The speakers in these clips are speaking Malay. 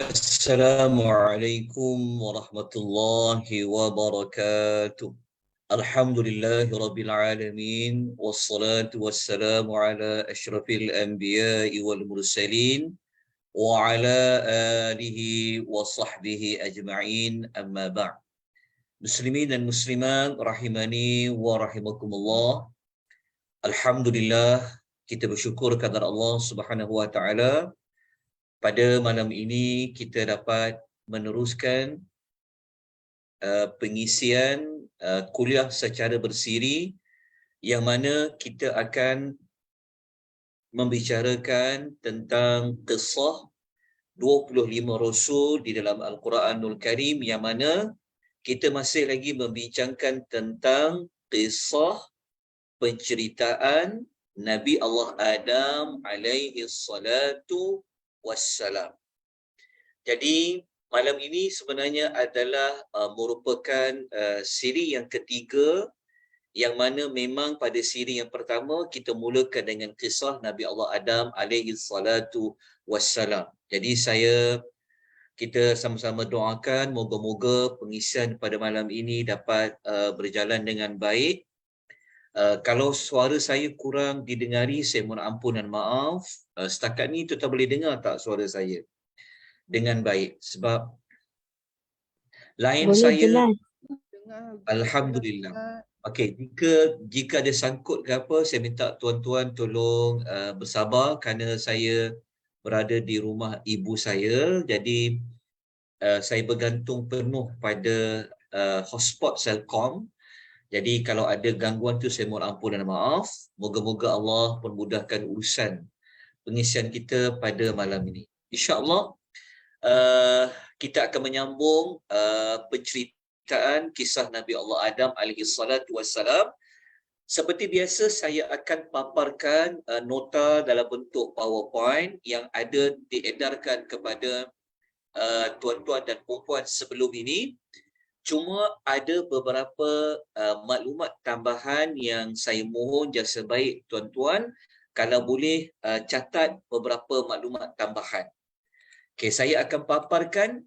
Assalamualaikum warahmatullahi wabarakatuh. Alhamdulillahi rabbil alamin, wassalatu wassalamu ala asyrafil anbiya'i wal mursalin wa ala alihi wa sahbihi ajma'in, amma ba'd. Muslimin dan muslimat rahimani wa rahimakumullah. Alhamdulillah, kita bersyukur kepada Allah Subhanahu wa taala. Pada malam ini kita dapat meneruskan pengisian kuliah secara bersiri, yang mana kita akan membicarakan tentang kisah 25 Rasul di dalam Al-Quranul Karim, yang mana kita masih lagi membincangkan tentang kisah penceritaan Nabi Allah Adam alaihi salatu wassalam. Jadi malam ini sebenarnya adalah merupakan siri yang ketiga, yang mana memang pada siri yang pertama kita mulakan dengan kisah Nabi Allah Adam alaihi salatu wassalam. Jadi kita sama-sama doakan moga-moga pengisian pada malam ini dapat berjalan dengan baik. Kalau suara saya kurang didengari, saya mohon ampun dan maaf. Setakat ni tuan boleh dengar tak suara saya dengan baik? Sebab lain boleh saya jelas. Alhamdulillah. Okey, jika ada sangkut ke apa, saya minta tuan-tuan tolong bersabar kerana saya berada di rumah ibu saya. Jadi saya bergantung penuh pada hotspot Celcom. Jadi kalau ada gangguan tu saya mohon ampun dan maaf. Moga-moga Allah permudahkan urusan pengisian kita pada malam ini. InsyaAllah kita akan menyambung penceritaan kisah Nabi Allah Adam alaihi salatu wassalam. Seperti biasa, saya akan paparkan nota dalam bentuk PowerPoint yang ada diedarkan kepada tuan-tuan dan puan-puan sebelum ini. Cuma ada beberapa maklumat tambahan yang saya mohon jasa baik tuan-tuan kalau boleh catat beberapa maklumat tambahan. Okey, saya akan paparkan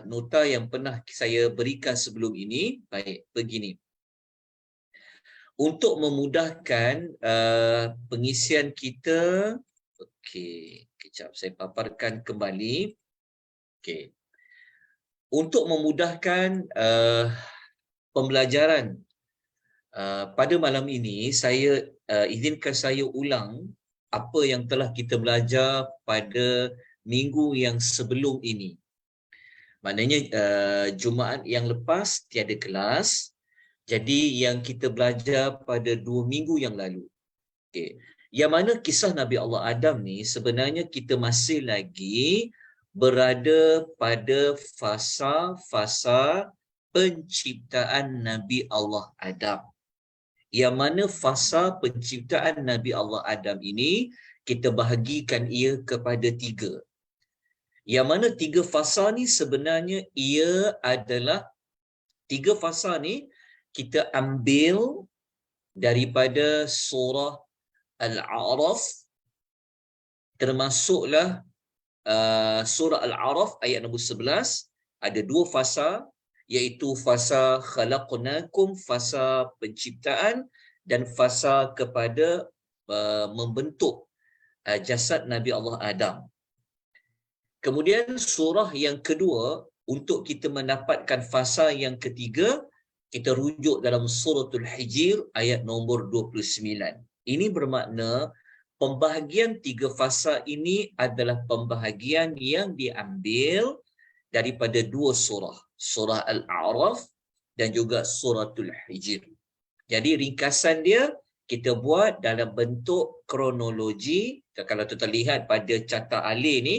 nota yang pernah saya berikan sebelum ini. Baik, begini. Untuk memudahkan pengisian kita, okey, kejap saya paparkan kembali. Okey. Untuk memudahkan pembelajaran pada malam ini, saya izinkan saya ulang apa yang telah kita belajar pada minggu yang sebelum ini. Maknanya Jumaat yang lepas tiada kelas. Jadi yang kita belajar pada 2 minggu yang lalu. Okey. Yang mana kisah Nabi Allah Adam ni sebenarnya kita masih lagi berada pada fasa-fasa penciptaan Nabi Allah Adam. Yang mana fasa penciptaan Nabi Allah Adam ini kita bahagikan ia kepada 3. Yang mana 3 fasa ni sebenarnya ia adalah 3 fasa ni kita ambil daripada surah Al-A'raf, termasuklah surah Al-A'raf ayat nombor 11. Ada 2 fasa, iaitu fasa khalaqnakum, fasa penciptaan, dan fasa kepada membentuk jasad Nabi Allah Adam. Kemudian surah yang kedua, untuk kita mendapatkan fasa yang ketiga, kita rujuk dalam suratul Hijr ayat nombor 29. Ini bermakna pembahagian 3 fasa ini adalah pembahagian yang diambil daripada 2 surah, surah Al-A'raf dan juga suratul Hijr. Jadi ringkasan dia kita buat dalam bentuk kronologi. Kalau kita lihat pada carta alih ni,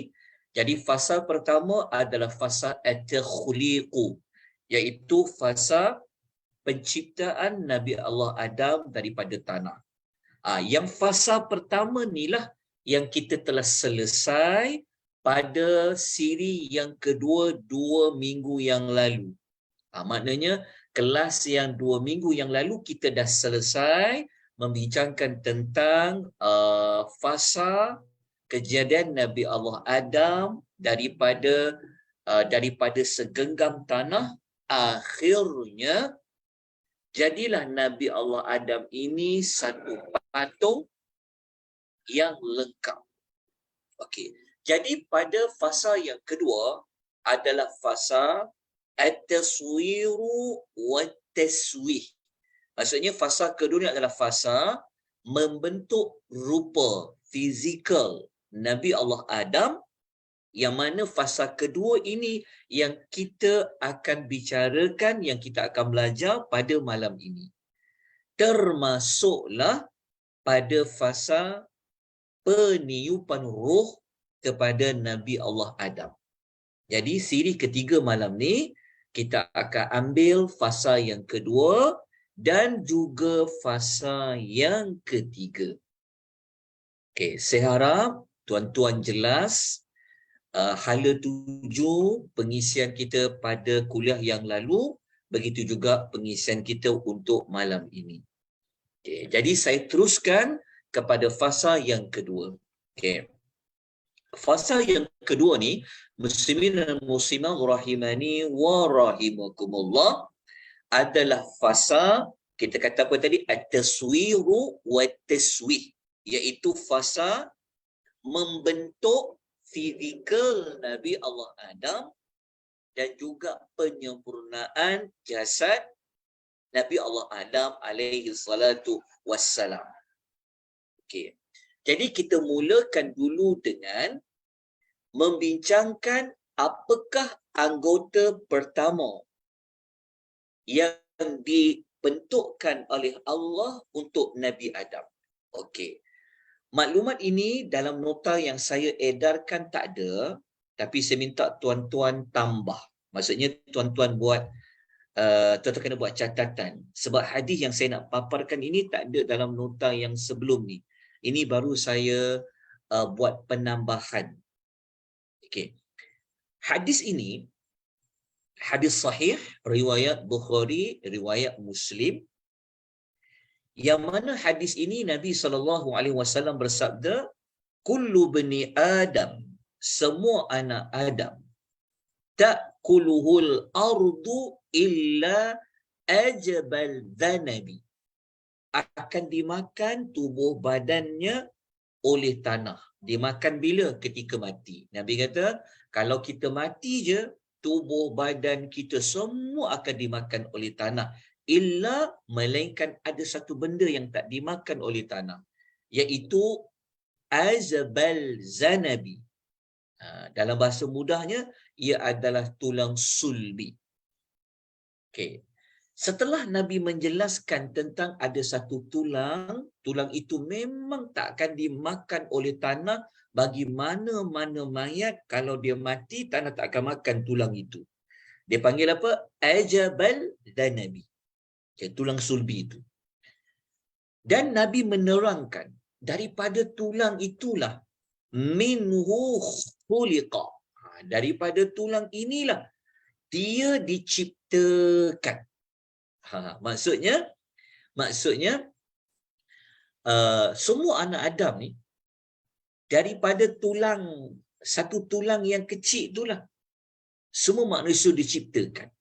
Jadi fasa pertama adalah fasa at-takhliqu, iaitu fasa penciptaan Nabi Allah Adam daripada tanah. Yang fasa pertama inilah yang kita telah selesai pada siri yang kedua 2 minggu yang lalu. Maknanya kelas yang 2 minggu yang lalu kita dah selesai membincangkan tentang fasa kejadian Nabi Allah Adam daripada segenggam tanah, akhirnya jadilah Nabi Allah Adam ini satu patung yang lengkap. Okey. Jadi pada fasa yang kedua adalah fasa at-taswiru wa taswih. Maksudnya fasa kedua ni adalah fasa membentuk rupa fizikal Nabi Allah Adam, yang mana fasa kedua ini yang kita akan bicarakan, yang kita akan belajar pada malam ini. Termasuklah pada fasa peniupan roh kepada Nabi Allah Adam. Jadi siri ketiga malam ni kita akan ambil fasa yang kedua dan juga fasa yang ketiga. Okey, saya harap tuan-tuan jelas hala 7 pengisian kita pada kuliah yang lalu, begitu juga pengisian kita untuk malam ini. Okay, jadi saya teruskan kepada fasa yang kedua. Okay. Fasa yang kedua ni, muslimin dan muslimat rahimani wa rahimakumullah, adalah fasa, kita kata apa tadi, at-taswiru wa taswih, iaitu fasa membentuk fizikal Nabi Allah Adam dan juga penyempurnaan jasad Nabi Allah Adam alaihi salatu wassalam. Okey. Jadi kita mulakan dulu dengan membincangkan apakah anggota pertama yang dibentukkan oleh Allah untuk Nabi Adam. Okey. Maklumat ini dalam nota yang saya edarkan tak ada, tapi saya minta tuan-tuan tambah. Maksudnya tuan-tuan buat, tuan-tuan kena buat catatan. Sebab hadis yang saya nak paparkan ini tak ada dalam nota yang sebelum ni. Ini baru saya buat penambahan. Okey. Hadis ini, hadis sahih, riwayat Bukhari, riwayat Muslim, yang mana hadis ini Nabi SAW bersabda, kullu bani Adam, semua anak Adam, ta'kuluhul ardu illa ajbal dhanabi, akan dimakan tubuh badannya oleh tanah. Dimakan bila? Ketika mati. Nabi kata, kalau kita mati je, tubuh badan kita semua akan dimakan oleh tanah. Illa, melainkan ada satu benda yang tak dimakan oleh tanah, iaitu azbal zanabi. Dalam bahasa mudahnya, ia adalah tulang sulbi. Okay. Setelah Nabi menjelaskan tentang ada satu tulang, tulang itu memang tak akan dimakan oleh tanah. Bagi mana-mana mayat, kalau dia mati, tanah tak akan makan tulang itu. Dia panggil apa? Ajabal zanabi. Okay, tulang sulbi itu. Dan Nabi menerangkan, daripada tulang itulah minhu khuliqa. Daripada tulang inilah dia diciptakan. Maksudnya semua anak Adam ni daripada tulang, satu tulang yang kecil itulah semua manusia diciptakan.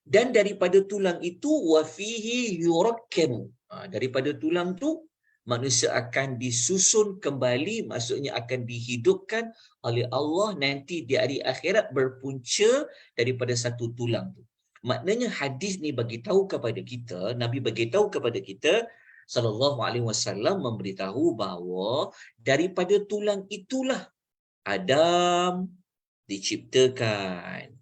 Dan daripada tulang itu wafihi yurakkamu. Daripada tulang tu manusia akan disusun kembali, maksudnya akan dihidupkan oleh Allah nanti di hari akhirat berpunca daripada satu tulang tu. Maknanya hadis ni bagi tahu kepada kita, Nabi bagi tahu kepada kita sallallahu alaihi wasallam memberitahu bahawa daripada tulang itulah Adam diciptakan.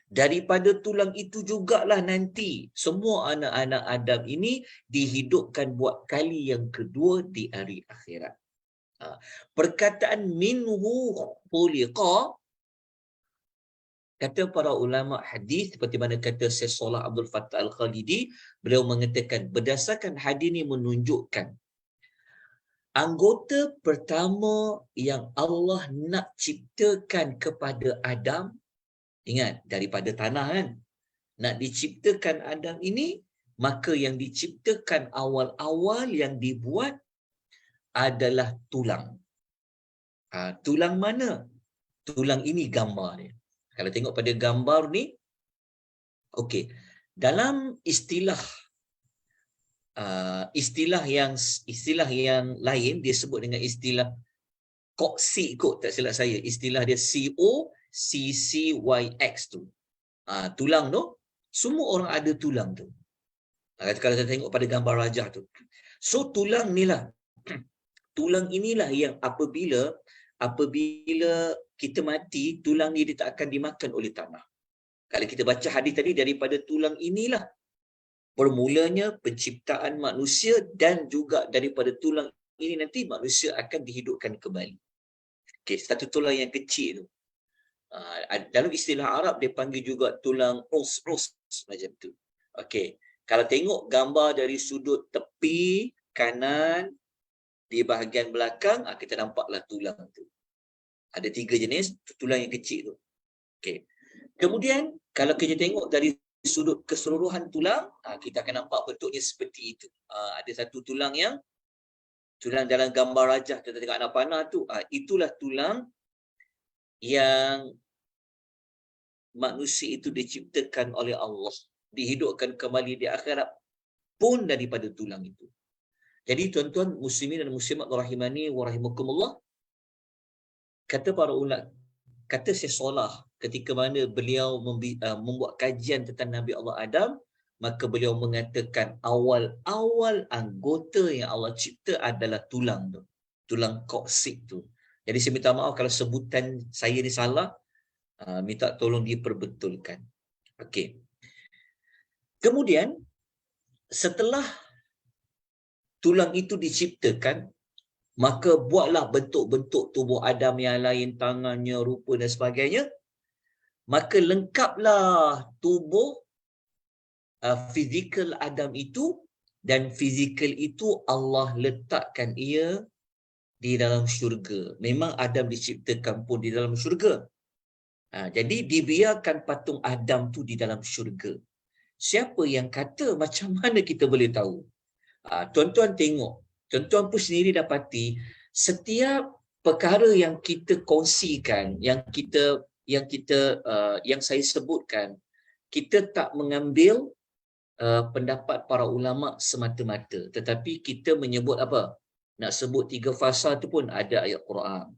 Daripada tulang itu jugalah nanti semua anak-anak Adam ini dihidupkan buat kali yang kedua di hari akhirat. Perkataan minhu khuliqa, kata para ulama hadis seperti mana kata Syekh Salah Abdul Fattah Al-Khalidi, beliau mengatakan berdasarkan hadis ini menunjukkan anggota pertama yang Allah nak ciptakan kepada Adam, ingat daripada tanah kan, nak diciptakan Adam ini, maka yang diciptakan awal-awal yang dibuat adalah tulang. Tulang mana? Tulang ini gambar dia. Kalau tengok pada gambar ni, okey. Dalam istilah yang lain dia sebut dengan istilah koksik kot, tak silap saya. Istilah dia COCCYX tu. Tulang tu, semua orang ada tulang tu. Kalau kita tengok pada gambar rajah tu. So tulang ni lah. Tulang inilah yang apabila kita mati, tulang ni dia tak akan dimakan oleh tanah. Kalau kita baca hadis tadi, daripada tulang inilah bermulanya penciptaan manusia, dan juga daripada tulang ini nanti manusia akan dihidupkan kembali. Okey, satu tulang yang kecil tu. Dalam istilah Arab dia panggil juga tulang us macam tu. Okey, kalau tengok gambar dari sudut tepi kanan di bahagian belakang, kita nampaklah tulang tu. Ada 3 jenis tulang yang kecil tu. Okey. Kemudian kalau kita tengok dari sudut keseluruhan tulang, kita akan nampak bentuknya seperti itu. Ada satu tulang dalam gambar rajah kita tengok anak panah tu, itulah tulang yang manusia itu diciptakan oleh Allah, dihidupkan kembali di akhirat pun daripada tulang itu. Jadi tuan-tuan muslimin dan muslimat rahimani wa rahimakumullah, kata para ulama, kata Syekh Salah ketika mana beliau membuat kajian tentang Nabi Allah Adam, maka beliau mengatakan awal-awal anggota yang Allah cipta adalah tulang tu. Tulang koksik tu. Jadi saya minta maaf kalau sebutan saya ni salah, minta tolong diperbetulkan. Okey. Kemudian setelah tulang itu diciptakan, maka buatlah bentuk-bentuk tubuh Adam yang lain, tangannya, rupa dan sebagainya. Maka lengkaplah tubuh fizikal Adam itu, dan fizikal itu Allah letakkan ia di dalam syurga. Memang Adam diciptakan pun di dalam syurga. Jadi dibiarkan patung Adam tu di dalam syurga. Siapa yang kata, macam mana kita boleh tahu? Tuan-tuan tengok, tuan-tuan pun sendiri dapati setiap perkara yang kita kongsikan, yang saya sebutkan, kita tak mengambil pendapat para ulama semata-mata, tetapi kita menyebut apa? Nak sebut 3 fasa tu pun ada ayat Quran.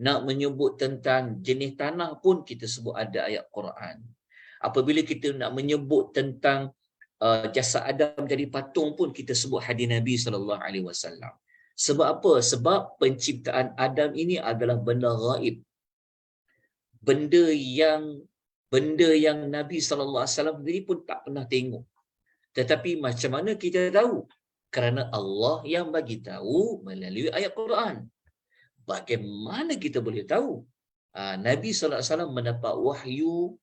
Nak menyebut tentang jenis tanah pun kita sebut ada ayat Quran. Apabila kita nak menyebut tentang jasad Adam jadi patung pun kita sebut hadis Nabi SAW. Sebab apa? Sebab penciptaan Adam ini adalah benda gaib. Benda yang Nabi SAW sendiri pun tak pernah tengok. Tetapi macam mana kita tahu? Kerana Allah yang bagi tahu melalui ayat Quran. Bagaimana kita boleh tahu? Nabi SAW mendapat wahyu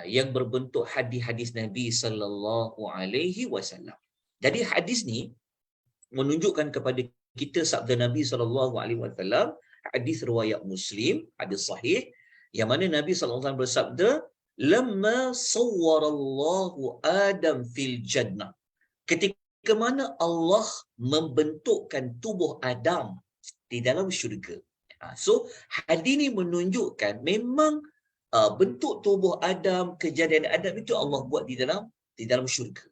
yang berbentuk hadis-hadis Nabi SAW. Jadi hadis ni menunjukkan kepada kita sabda Nabi SAW, hadis riwayat Muslim, hadis sahih, yang mana Nabi SAW bersabda, "Lamma sawwarallahu Adam fil jannah." Ketika mana Allah membentukkan tubuh Adam di dalam syurga. So hadis ini menunjukkan memang bentuk tubuh Adam, kejadian Adam itu Allah buat di dalam syurga.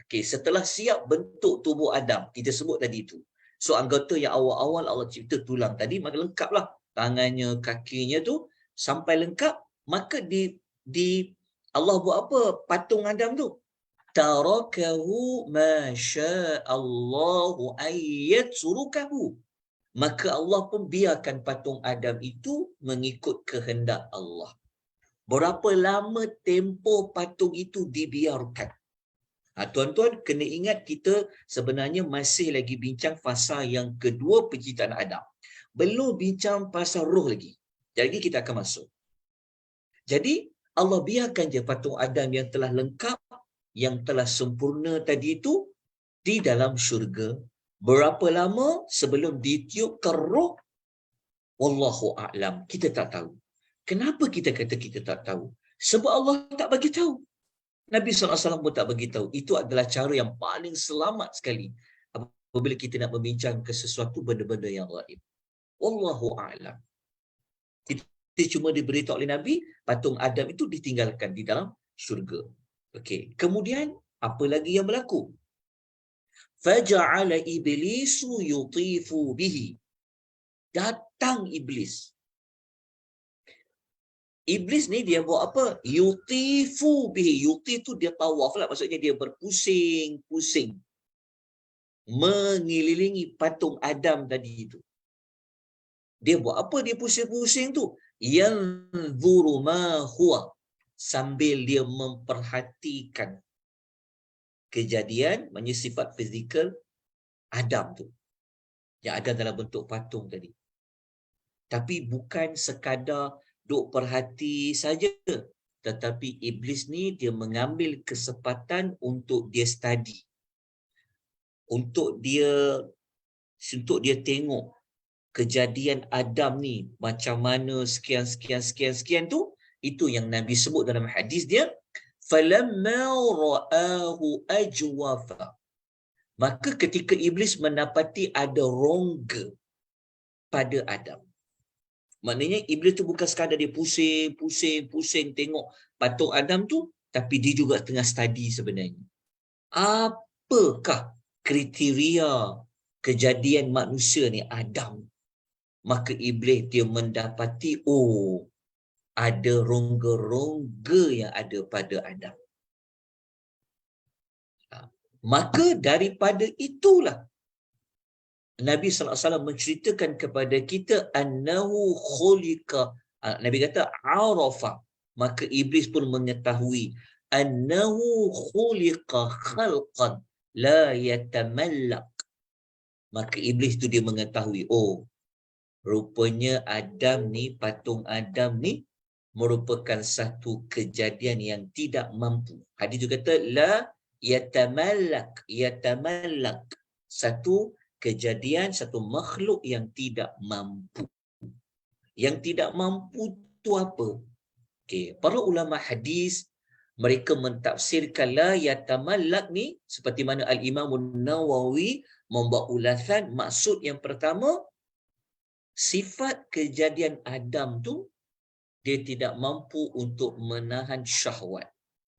Okey, setelah siap bentuk tubuh Adam, kita sebut tadi itu. So anggota yang awal-awal Allah cipta tulang tadi, maka lengkaplah tangannya, kakinya tu sampai lengkap, maka di Allah buat apa patung Adam tu? Tarakahu ma sya'allahu ayyat surukahu. Maka Allah pun biarkan patung Adam itu mengikut kehendak Allah. Berapa lama tempoh patung itu dibiarkan? Tuan-tuan kena ingat kita sebenarnya masih lagi bincang fasa yang kedua penciptaan Adam. Belum bincang pasal roh lagi. Jadi kita akan masuk. Jadi Allah biarkan je patung Adam yang telah lengkap, yang telah sempurna tadi itu di dalam syurga. Berapa lama sebelum ditiupkan roh? Wallahu a'lam. Kita tak tahu. Kenapa kita kata kita tak tahu? Sebab Allah tak bagi tahu. Nabi SAW pun tak bagi tahu. Itu adalah cara yang paling selamat sekali apabila kita nak membincang ke sesuatu benda-benda yang gaib. Wallahu a'lam. Kita cuma diberitahu oleh Nabi, patung Adam itu ditinggalkan di dalam syurga. Okey. Kemudian apa lagi yang berlaku? Faja'ala iblisu yutifu bihi. Datang iblis. Iblis ni dia buat apa? Yutifu bihi. Yuti tu dia tawaf lah. Maksudnya dia berpusing-pusing. Mengelilingi patung Adam tadi itu. Dia buat apa dia pusing-pusing tu? Yanzuru ma huwa. Sambil dia memperhatikan kejadian, maknanya sifat fizikal Adam tu. Yang ada dalam bentuk patung tadi. Tapi bukan sekadar duk perhati saja, tetapi iblis ni dia mengambil kesempatan untuk dia study, untuk dia tengok kejadian Adam ni macam mana sekian tu. Itu yang Nabi sebut dalam hadis dia, falamma ra'ahu ajwafa. Maka ketika iblis mendapati ada rongga pada Adam. Maknanya iblis tu bukan sekadar dia pusing tengok patung Adam tu, tapi dia juga tengah study sebenarnya. Apakah kriteria kejadian manusia ni Adam? Maka iblis dia mendapati, ada rongga-rongga yang ada pada Adam. Maka daripada itulah Nabi SAW menceritakan kepada kita annahu khuliqa. Nabi kata arafa. Maka iblis pun mengetahui annahu khuliqa khalqan la yatamallaq. Maka iblis tu dia mengetahui, rupanya Adam ni, patung Adam ni merupakan satu kejadian yang tidak mampu. Hadis tu kata la yatamallaq. Satu kejadian, satu makhluk yang tidak mampu. Yang tidak mampu tu apa? Okey, para ulama hadis mereka mentafsirkan la yatamallaq ni seperti mana Al-Imam Nawawi membuat ulasan. Maksud yang pertama, sifat kejadian Adam tu dia tidak mampu untuk menahan syahwat.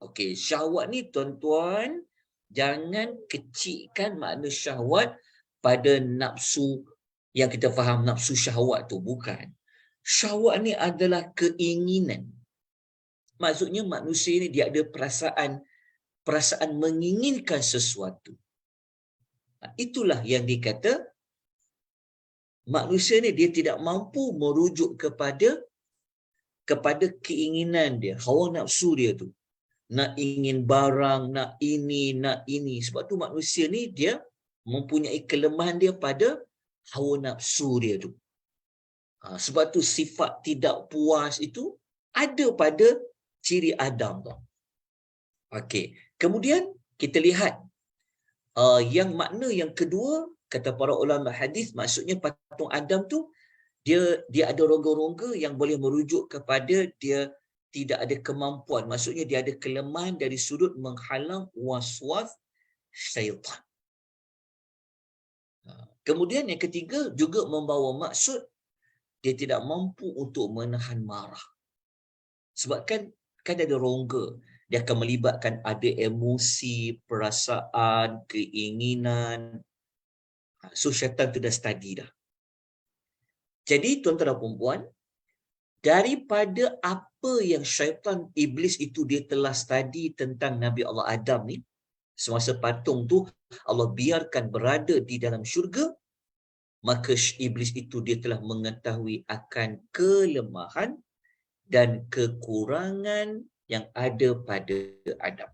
Okey, syahwat ni tuan-tuan jangan kecilkan makna syahwat pada nafsu yang kita faham nafsu syahwat tu. Bukan. Syahwat ni adalah keinginan. Maksudnya manusia ni dia ada perasaan menginginkan sesuatu. Itulah yang dikata manusia ni dia tidak mampu merujuk kepada keinginan dia, hawa nafsu dia tu. Nak ingin barang, nak ini. Sebab tu manusia ni dia mempunyai kelemahan dia pada hawa nafsu dia tu. Sebab tu sifat tidak puas itu ada pada ciri Adam tu. Okey. Kemudian kita lihat yang makna yang kedua, kata para ulama hadis, maksudnya patung Adam tu dia ada rongga-rongga yang boleh merujuk kepada dia tidak ada kemampuan. Maksudnya dia ada kelemahan dari sudut menghalang waswas syaitan. Kemudian yang ketiga juga membawa maksud dia tidak mampu untuk menahan marah. Sebab kan ada rongga. Dia akan melibatkan ada emosi, perasaan, keinginan. So syaitan tu dah study dah. Jadi tuan-tuan dan puan-puan, daripada apa yang syaitan iblis itu dia telah study tentang Nabi Allah Adam ni, semasa patung tu Allah biarkan berada di dalam syurga, maka iblis itu dia telah mengetahui akan kelemahan dan kekurangan yang ada pada Adam.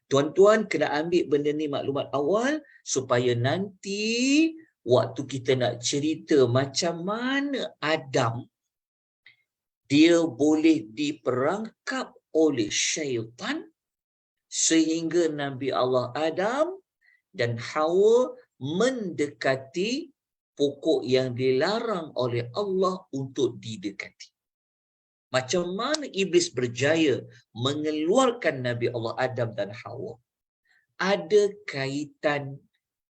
Tuan-tuan kena ambil benda ni maklumat awal supaya nanti waktu kita nak cerita macam mana Adam dia boleh diperangkap oleh syaitan sehingga Nabi Allah Adam dan Hawa mendekati pokok yang dilarang oleh Allah untuk didekati. Macam mana iblis berjaya mengeluarkan Nabi Allah Adam dan Hawa? Ada kaitan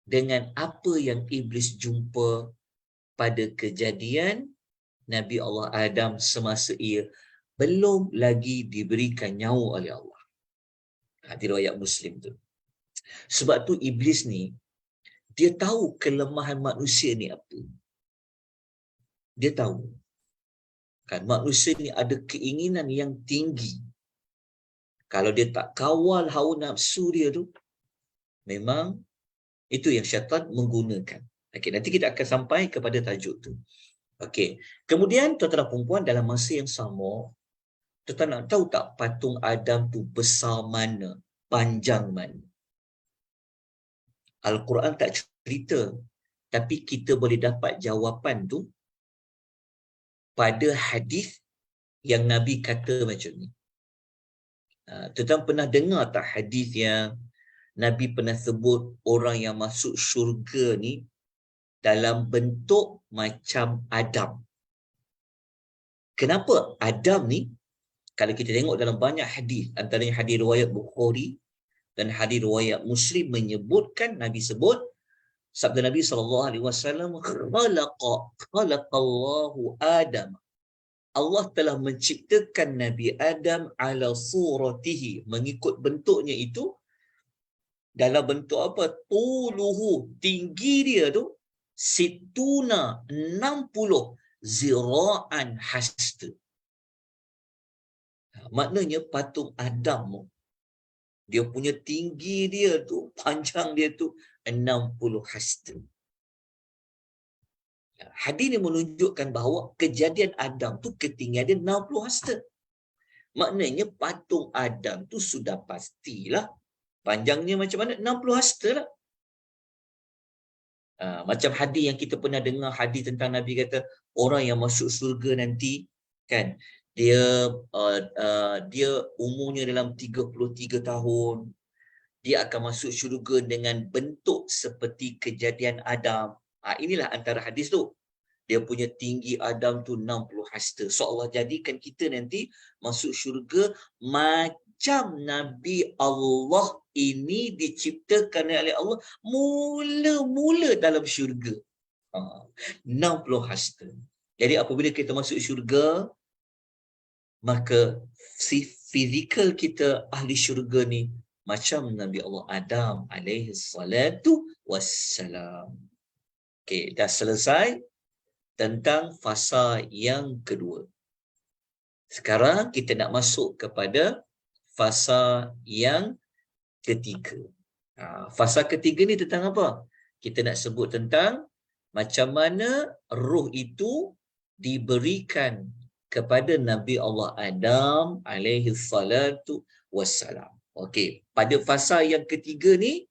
dengan apa yang iblis jumpa pada kejadian Nabi Allah Adam semasa ia belum lagi diberikan nyawa oleh Allah. Di riwayat Muslim tu. Sebab tu iblis ni, dia tahu kelemahan manusia ni apa. Dia tahu. Kan manusia ni ada keinginan yang tinggi. Kalau dia tak kawal hawa nafsu dia tu, memang itu yang syaitan menggunakan. Okey, nanti kita akan sampai kepada tajuk tu. Okey. Kemudian tuan-tuan dan puan-puan, dalam masa yang sama, tuan-tuan nak tahu tak patung Adam tu besar mana, panjang mana? Al-Quran tak cerita, tapi kita boleh dapat jawapan tu pada hadis yang Nabi kata macam ni. Tuan-tuan pernah dengar tak hadis yang Nabi pernah sebut orang yang masuk syurga ni dalam bentuk macam Adam? Kenapa Adam ni? Kalau kita tengok dalam banyak hadis, antaranya hadis riwayat Bukhari dan hadis riwayat Muslim menyebutkan, Nabi sebut, sabda Nabi SAW, khalaqallahu Adam. Allah telah menciptakan Nabi Adam ala suratihi, mengikut bentuknya itu, dalam bentuk apa? Tuluhu, tinggi dia tu, situna, 60 zira'an hasta. Maknanya patung Adam, dia punya tinggi dia tu, panjang dia tu 60 hasta. Hadis ni menunjukkan bahawa kejadian Adam tu ketinggian dia 60 hasta. Maknanya patung Adam tu sudah pastilah panjangnya macam mana? 60 hasta lah. Macam hadis yang kita pernah dengar, hadis tentang Nabi kata orang yang masuk surga nanti kan, dia umurnya dalam 33 tahun. Dia akan masuk syurga dengan bentuk seperti kejadian Adam. Inilah antara hadis tu. Dia punya tinggi Adam tu 60 hasta. So Allah jadikan kita nanti masuk syurga macam Nabi Allah ini diciptakan oleh Allah mula-mula dalam syurga. 60 hasta. Jadi apabila kita masuk syurga, maka si fizikal kita ahli syurga ni macam Nabi Allah Adam alaihi salatu wassalam. Okey, dah selesai tentang fasa yang kedua. Sekarang kita nak masuk kepada fasa yang ketiga. Fasa ketiga ni tentang apa? Kita nak sebut tentang macam mana roh itu diberikan kepada Nabi Allah Adam alaihi salatu wassalam. Okey, pada fasa yang ketiga ni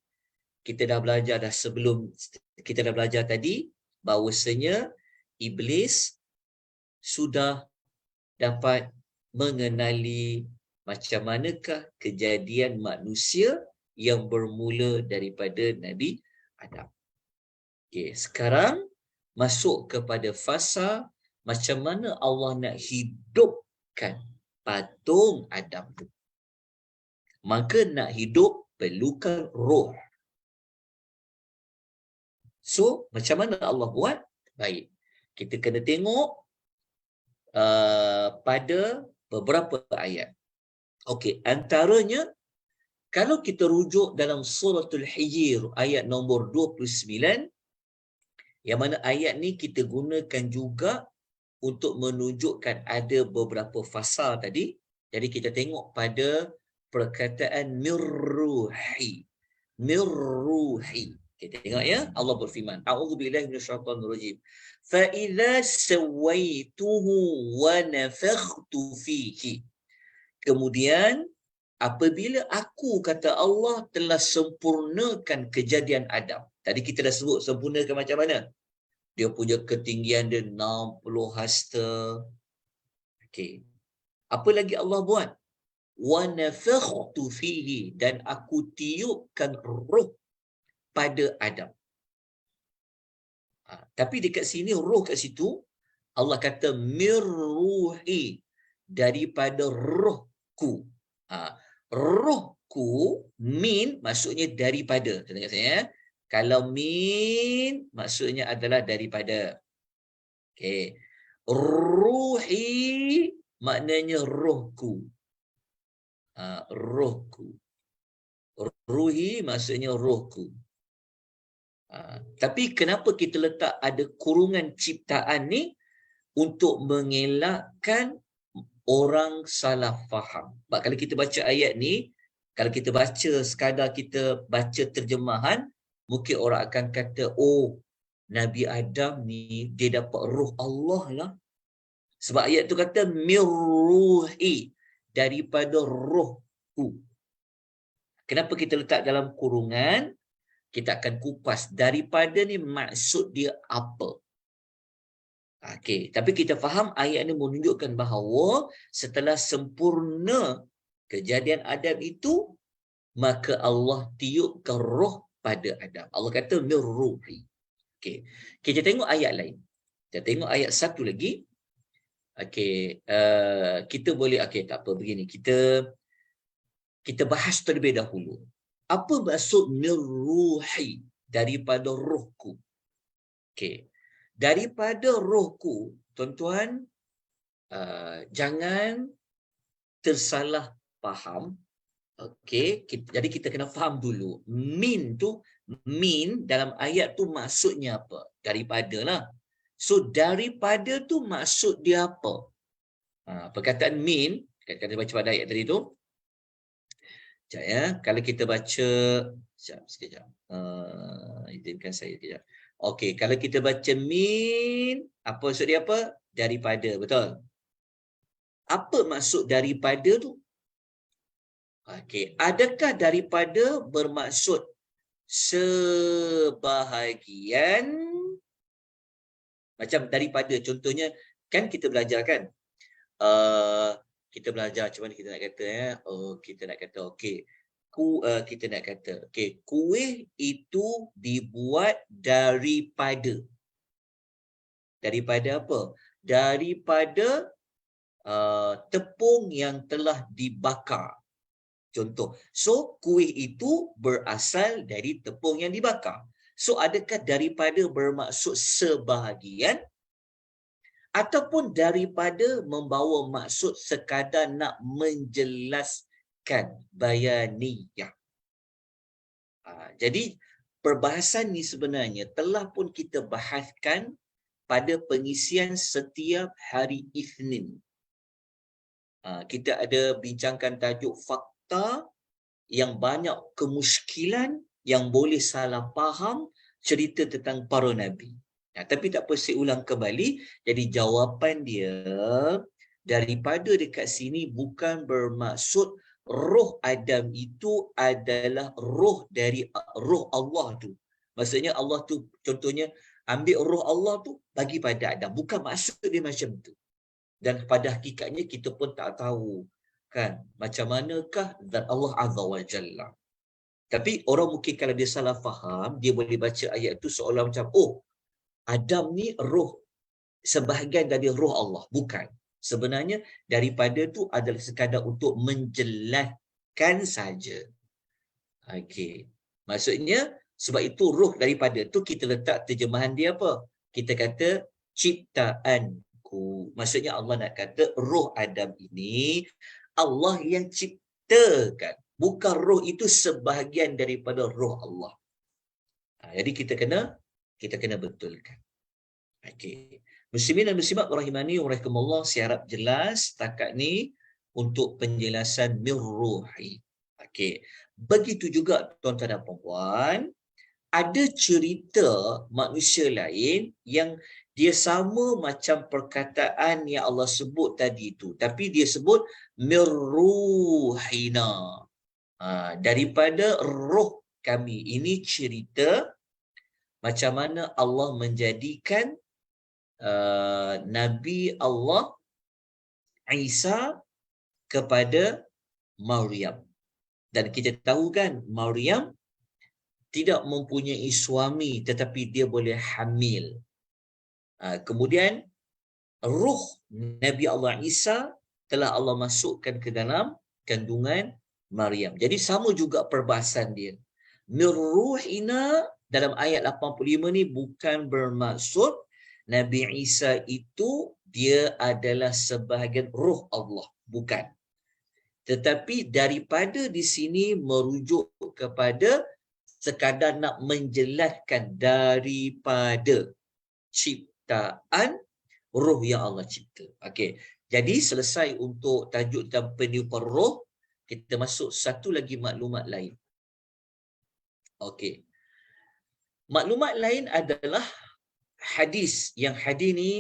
kita dah belajar kita dah belajar tadi bahawasanya iblis sudah dapat mengenali macam manakah kejadian manusia yang bermula daripada Nabi Adam. Okey, sekarang masuk kepada fasa macam mana Allah nak hidupkan patung Adam tu. Maka nak hidup perlukan roh. So, macam mana Allah buat? Baik. Kita kena tengok pada beberapa ayat. Okey, antaranya kalau kita rujuk dalam suratul Hijr ayat nombor 29, yang mana ayat ni kita gunakan juga untuk menunjukkan ada beberapa fasa tadi. Jadi kita tengok pada perkataan mirruhi. Mirruhi. Kita tengok ya, Allah berfirman, a'udzubillahi minasyaitonirrajim. Fa idza sawaituhu wa nafakhtu fihi. Kemudian apabila aku, kata Allah, telah sempurnakan kejadian Adam. Tadi kita dah sebut sempurnakan macam mana. Dia punya ketinggian dia 60 hasta. Okey. Apa lagi Allah buat? Wa nafakhtu fihi, dan aku tiupkan roh pada Adam. Tapi dekat sini roh kat situ Allah kata mirruhi, daripada rohku. Rohku, min maksudnya daripada. Tengok saya. Kalau min maksudnya adalah daripada. Okey. Ruhi maknanya rohku. Rohku. Ruhi maksudnya rohku. Tapi kenapa kita letak ada kurungan ciptaan ni? Untuk mengelakkan orang salah faham. Sebab kalau kita baca ayat ni, kalau kita baca sekadar kita baca terjemahan, mungkin orang akan kata, oh, Nabi Adam ni dia dapat roh Allah lah. Sebab ayat tu kata mirruhi, daripada rohku. Kenapa kita letak dalam kurungan? Kita akan kupas daripada ni maksud dia apa. Okey, tapi kita faham ayat ini menunjukkan bahawa setelah sempurna kejadian Adam itu, maka Allah tiupkan roh pada Adam. Allah kata mirruhi. Okey, kita tengok ayat lain. Kita tengok ayat satu lagi. Okey, kita boleh, okey, tak apa, begini. Kita bahas terlebih dahulu. Apa maksud mirruhi, daripada rohku? Okey. Daripada rohku, tuan-tuan, jangan tersalah faham. Okey, jadi kita kena faham dulu. Min dalam ayat tu maksudnya apa? Daripada lah. So daripada tu maksud dia apa? Perkataan min, kita baca pada ayat tadi tu. Sekejap ya, kalau kita baca, sekejap. Izinkan saya sekejap. Okey, kalau kita baca min, apa maksud dia apa? Daripada, betul? Apa maksud daripada tu? Okey, adakah daripada bermaksud sebahagian? Macam daripada, contohnya, kan kita belajar kan? Kita belajar macam mana kita nak kata ya? Kita nak kata okey. Kita nak kata okey, kuih itu dibuat daripada apa? Daripada tepung yang telah dibakar. Contoh. So kuih itu berasal dari tepung yang dibakar. So adakah daripada bermaksud sebahagian ataupun daripada membawa maksud sekadar nak menjelaskan bayaniyah? Jadi perbahasan ni sebenarnya telah pun kita bahaskan pada pengisian setiap hari Isnin. Kita ada bincangkan tajuk fakta yang banyak kemusykilan yang boleh salah faham cerita tentang para nabi. Tapi tak apa, saya ulang kembali. Jadi jawapan dia, daripada dekat sini bukan bermaksud roh Adam itu adalah roh dari roh Allah tu. Maksudnya Allah tu, contohnya ambil roh Allah tu bagi pada Adam. Bukan maksud dia macam tu. Dan pada hakikatnya kita pun tak tahu kan macam manakah zat Allah Azza wa Jalla. Tapi orang mungkin kalau dia salah faham, dia boleh baca ayat tu seolah macam, oh, Adam ni roh, sebahagian dari roh Allah. Bukan. Sebenarnya daripada tu adalah sekadar untuk menjelaskan saja. Okey. Maksudnya sebab itu roh daripada tu kita letak terjemahan dia apa? Kita kata ciptaanku. Maksudnya Allah nak kata roh Adam ini Allah yang ciptakan. Bukan roh itu sebahagian daripada roh Allah. Jadi kita kena betulkan. Okey. Muslimin dan muslimat rahimani wa rahimakumullah, saya harap jelas setakat ni untuk penjelasan mirruhi. Okey. Begitu juga tuan-tuan dan puan-puan, ada cerita manusia lain yang dia sama macam perkataan yang Allah sebut tadi itu, tapi dia sebut mirruhina, daripada roh kami. Ini cerita macam mana Allah menjadikan Nabi Allah Isa kepada Maryam. Dan kita tahu kan, Maryam tidak mempunyai suami tetapi dia boleh hamil. Kemudian ruh Nabi Allah Isa telah Allah masukkan ke dalam kandungan Maryam. Jadi sama juga perbahasan dia. Mirruhina dalam ayat 85 ni bukan bermaksud Nabi Isa itu dia adalah sebahagian ruh Allah. Bukan. Tetapi daripada di sini merujuk kepada sekadar nak menjelaskan daripada ciptaan roh yang Allah cipta. Okey. Jadi selesai untuk tajuk dan peniupan roh, kita masuk satu lagi maklumat lain. Okey. Maklumat lain adalah hadis. Yang hadis ni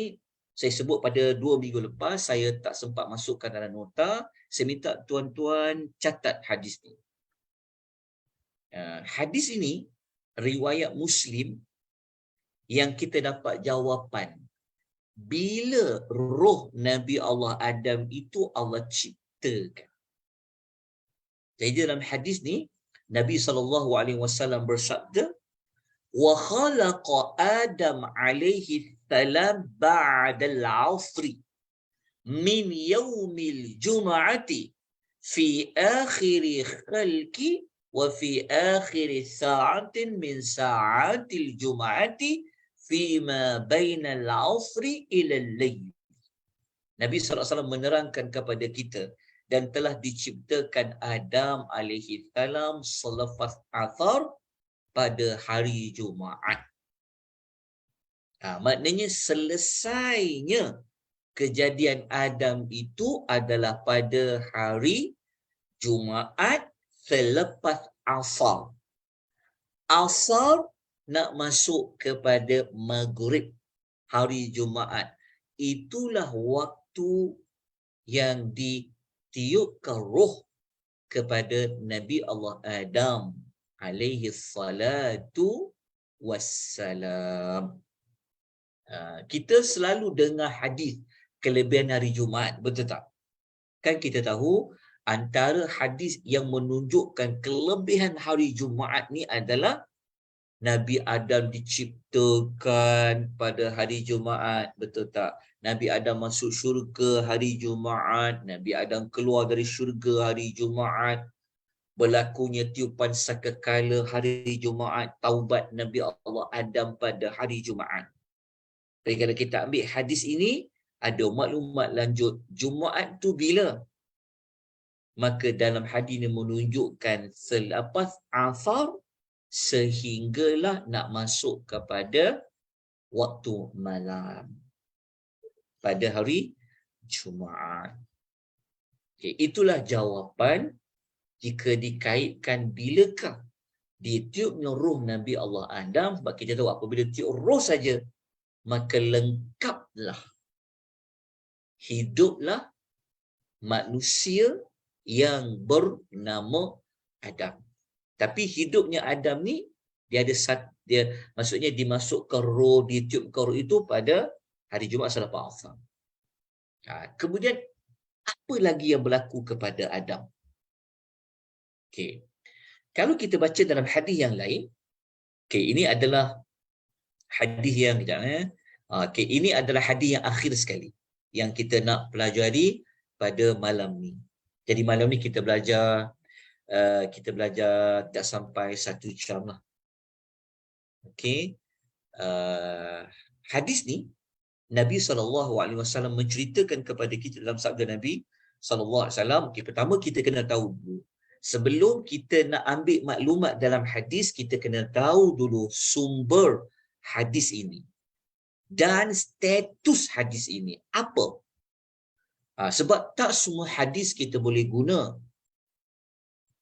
saya sebut pada 2 minggu lepas, saya tak sempat masukkan dalam nota. Saya minta tuan-tuan catat hadis ni. Hadis ini riwayat Muslim yang kita dapat jawapan bila roh Nabi Allah Adam itu Allah ciptakan. Jadi dalam hadis ni Nabi SAW bersabda, wa khalaqa Adam alaihi salam ba'dal 'asri min yaumil jum'ati fi akhiri khalqi wa fi akhiri sa'atin min sa'atil jum'ati fima bainal 'asri ila al-layl. Nabi SAW menerangkan kepada kita, dan telah diciptakan Adam alaihi salam selepas asar pada hari Jumaat. Maknanya selesainya kejadian Adam itu adalah pada hari Jumaat selepas asar. Asar nak masuk kepada maghrib hari Jumaat. Itulah waktu yang ditiupkan roh kepada Nabi Allah Adam alaihi salatu wassalam. Kita selalu dengar hadis kelebihan hari Jumaat, betul tak? Kan kita tahu antara hadis yang menunjukkan kelebihan hari Jumaat ni adalah Nabi Adam diciptakan pada hari Jumaat, betul tak? Nabi Adam masuk syurga hari Jumaat, Nabi Adam keluar dari syurga hari Jumaat, berlakunya tiupan sakakala hari Jumaat, taubat Nabi Allah Adam pada hari Jumaat. Jadi kalau kita ambil hadis ini, ada maklumat lanjut Jumaat tu bila? Maka dalam hadis ini menunjukkan selepas asar sehinggalah nak masuk kepada waktu malam pada hari Jumaat. Okay, itulah jawapan jika dikaitkan bilakah ditiupnya roh Nabi Allah Adam. Sebab kita tahu apabila tiup roh saja, maka lengkaplah, hiduplah manusia yang bernama Adam. Tapi hidupnya Adam ni dia ada dia maksudnya dimasukkan roh, ditiupkan roh itu pada hari Jumaat selepas asar. Kemudian apa lagi yang berlaku kepada Adam? Okey. Kalau kita baca dalam hadis yang lain, okey, ini adalah hadis yang okey, ini adalah hadis yang akhir sekali yang kita nak pelajari pada malam ni. Jadi malam ni kita belajar tak sampai 1 jam lah. Okey. Hadis ni Nabi SAW menceritakan kepada kita dalam sabda Nabi SAW. Okay, pertama kita kena tahu dulu. Sebelum kita nak ambil maklumat dalam hadis, kita kena tahu dulu sumber hadis ini dan status hadis ini. Apa? Sebab tak semua hadis kita boleh guna.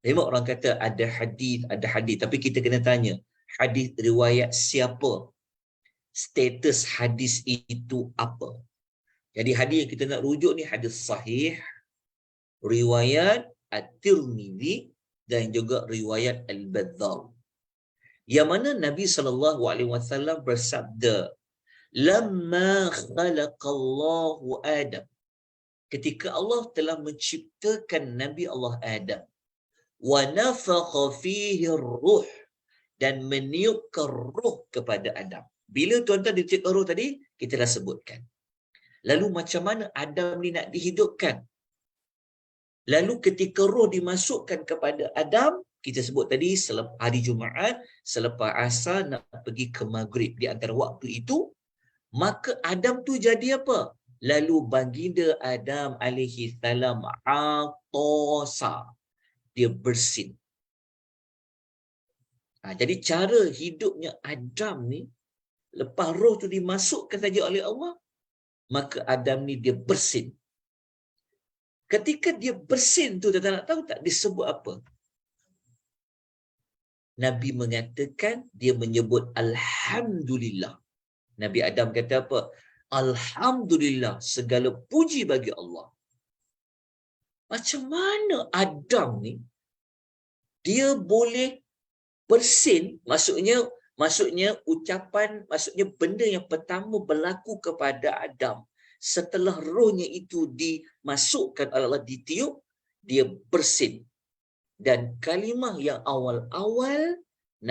Memang orang kata ada hadis. Tapi kita kena tanya, hadis riwayat siapa? status hadis itu apa. Jadi hadis yang kita nak rujuk ni hadis sahih, riwayat At-Tirmidzi dan juga riwayat Al-Bazzar. Yang mana Nabi SAW bersabda, "Lamma khalaqallahu Adam." Ketika Allah telah menciptakan Nabi Allah Adam, wa nafakha fihi ruh, dan meniupkan roh kepada Adam. Bila tuan-tuan ditiupkan roh tadi, kita dah sebutkan. Lalu macam mana Adam ni nak dihidupkan? Lalu ketika roh dimasukkan kepada Adam, kita sebut tadi selepas hari Jumaat, selepas asar nak pergi ke Maghrib, di antara waktu itu, maka Adam tu jadi apa? Lalu baginda Adam alaihi salam atosa, dia bersin. Jadi cara hidupnya Adam ni, lepas roh tu dimasukkan saja oleh Allah, maka Adam ni dia bersin. Ketika dia bersin tu, kita nak tahu tak disebut apa? Nabi mengatakan, dia menyebut Alhamdulillah. Nabi Adam kata apa? Alhamdulillah, segala puji bagi Allah. Macam mana Adam ni, dia boleh bersin, maksudnya ucapan, maksudnya benda yang pertama berlaku kepada Adam setelah rohnya itu dimasukkan oleh Allah, ditiup, dia bersin. Dan kalimah yang awal-awal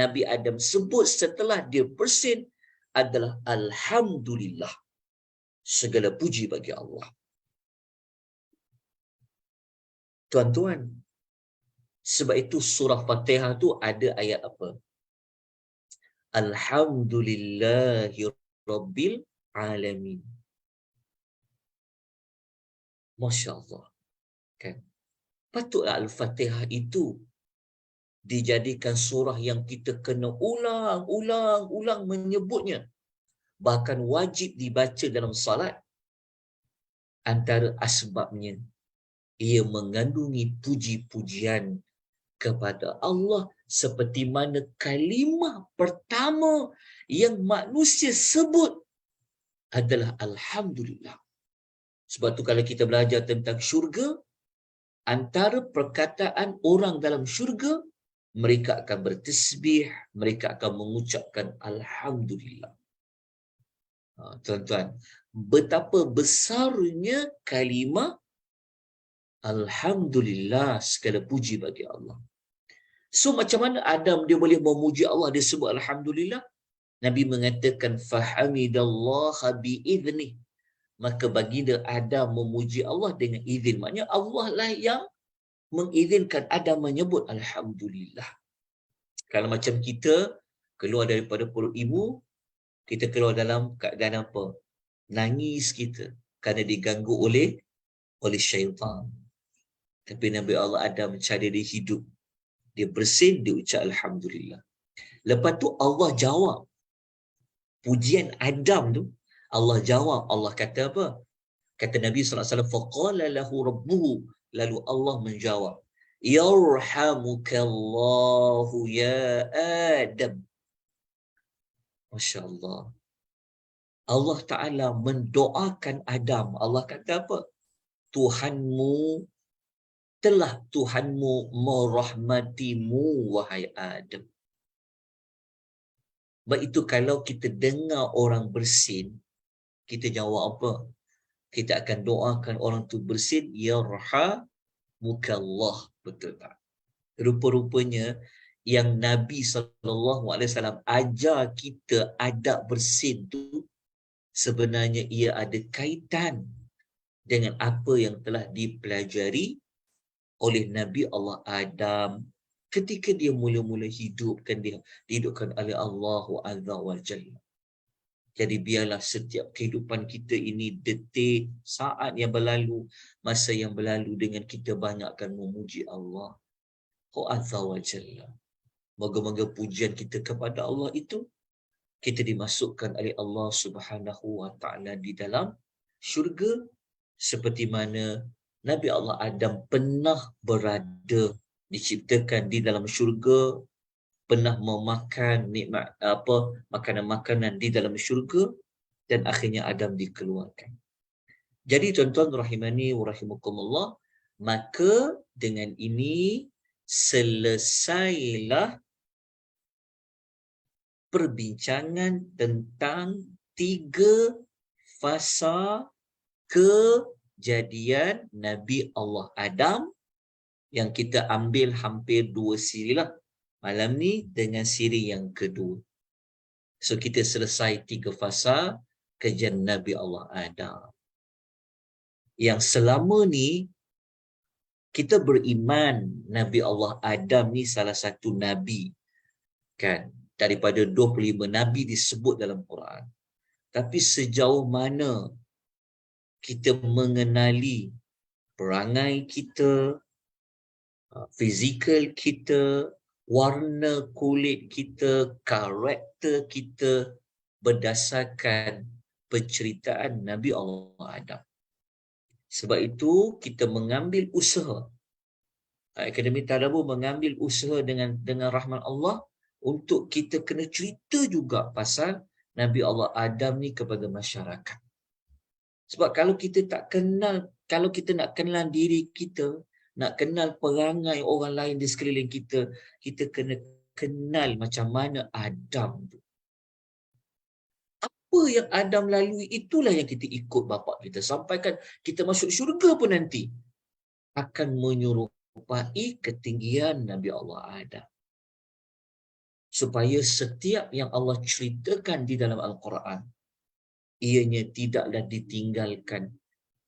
Nabi Adam sebut setelah dia bersin adalah Alhamdulillah, segala puji bagi Allah. Tuan-tuan, sebab itu surah Fatihah tu ada ayat apa? Alhamdulillahi Rabbil Alamin. Masya Allah. Kan? Patutlah Al-Fatihah itu dijadikan surah yang kita kena ulang menyebutnya. Bahkan wajib dibaca dalam salat. Antara asbabnya, ia mengandungi puji-pujian kepada Allah, seperti mana kalimah pertama yang manusia sebut adalah Alhamdulillah. Sebab tu kalau kita belajar tentang syurga, antara perkataan orang dalam syurga, mereka akan bertasbih, mereka akan mengucapkan Alhamdulillah. Tuan-tuan, betapa besarnya kalimah Alhamdulillah, segala puji bagi Allah. So macam mana Adam dia boleh memuji Allah, dia sebut Alhamdulillah? Nabi mengatakan fahamidallaha biiznih. Maka baginda Adam memuji Allah dengan izin. Maknanya Allah lah yang mengizinkan Adam menyebut Alhamdulillah. Kalau macam kita keluar daripada perut ibu, kita keluar dalam keadaan apa? Nangis kita kerana diganggu oleh syaitan. Tapi Nabi Allah Adam cara dia hidup, dia bersin, dia ucap Alhamdulillah. Lepas tu Allah jawab pujian Adam tu. Allah jawab, Allah kata apa? Kata Nabi SAW, faqala lahu rabbuhu, lalu Allah menjawab, yarhamukallahu ya Adam. Masya Allah. Allah Ta'ala mendoakan Adam. Allah kata apa? Tuhanmu merahmatimu, wahai Adam. Sebab itu kalau kita dengar orang bersin, kita jawab apa? Kita akan doakan orang tu bersin, yarhamukallah. Betul tak? Rupa-rupanya yang Nabi SAW ajar kita adab bersin tu, sebenarnya ia ada kaitan dengan apa yang telah dipelajari oleh Nabi Allah Adam ketika dia mula-mula hidupkan, dia dihidupkan oleh Allah Azza wa Jalla. Jadi biarlah setiap kehidupan kita ini, detik, saat yang berlalu, masa yang berlalu, dengan kita banyakkan memuji Allah Azza wa Jalla. Moga-moga pujian kita kepada Allah itu, kita dimasukkan oleh Allah Subhanahu wa Ta'ala di dalam syurga, seperti mana Nabi Allah Adam pernah berada, diciptakan di dalam syurga pernah memakan nikmat makanan-makanan di dalam syurga, dan akhirnya Adam dikeluarkan. Jadi tuan-tuan rahimani wa rahimakumullah, maka dengan ini selesailah perbincangan tentang 3 fasa kejadian Nabi Allah Adam yang kita ambil hampir 2 siri lah malam ni dengan siri yang kedua. So kita selesai 3 fasa kejadian Nabi Allah Adam. Yang selama ni kita beriman Nabi Allah Adam ni salah satu Nabi, kan? Daripada 25 Nabi disebut dalam Quran. Tapi sejauh mana kita mengenali perangai kita, fizikal kita, warna kulit kita, karakter kita berdasarkan penceritaan Nabi Allah Adam. Sebab itu kita mengambil usaha, Akademi Tadabbur mengambil usaha dengan rahmat Allah untuk kita kena cerita juga pasal Nabi Allah Adam ni kepada masyarakat. Sebab kalau kita tak kenal, kalau kita nak kenal diri kita, nak kenal perangai orang lain di sekeliling kita, kita kena kenal macam mana Adam tu. Apa yang Adam lalui, itulah yang kita ikut bapa kita. Sampaikan kita masuk syurga pun nanti akan menyerupai ketinggian Nabi Allah Adam. Supaya setiap yang Allah ceritakan di dalam Al-Quran, ianya tidaklah ditinggalkan